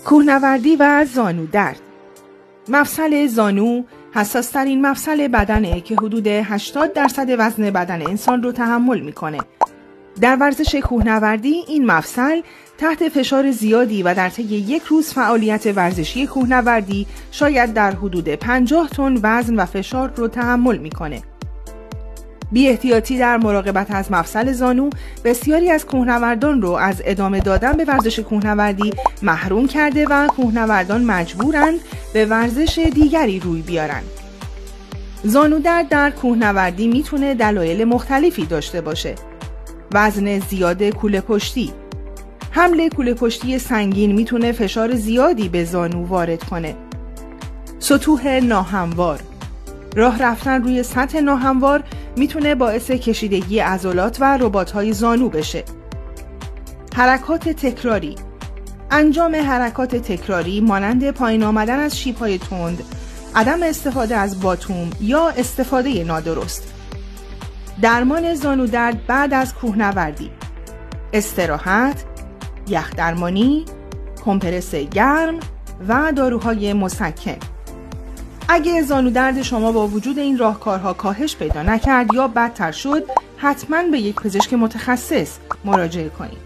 کوهنوردی و زانو درد. مفصل زانو حساس‌ترین مفصل بدنه که حدود 80% وزن بدن انسان رو تحمل میکنه. در ورزش کوهنوردی این مفصل تحت فشار زیادی و در طی یک روز فعالیت ورزشی کوهنوردی شاید در حدود 50 تن وزن و فشار رو تحمل میکنه. بی احتیاطی در مراقبت از مفصل زانو بسیاری از کوهنوردان رو از ادامه دادن به ورزش کوهنوردی محروم کرده و کوهنوردان مجبورند به ورزش دیگری روی بیارن. زانو درد در کوهنوردی میتونه دلایل مختلفی داشته باشه. وزن زیاد کوله پشتی. حمل کوله پشتی سنگین میتونه فشار زیادی به زانو وارد کنه. سطوح ناهموار. راه رفتن روی سطح ناهموار میتونه باعث کشیدگی عضلات و رباط‌های زانو بشه. حرکات تکراری. انجام حرکات تکراری مانند پایین آمدن از شیب‌های تند، عدم استفاده از باتوم یا استفاده نادرست. درمان زانو درد بعد از کوهنوردی: استراحت، یخ درمانی، کمپرس گرم و داروهای مسکن. اگه زانو درد شما با وجود این راهکارها کاهش پیدا نکرد یا بدتر شد، حتما به یک پزشک متخصص مراجعه کنید.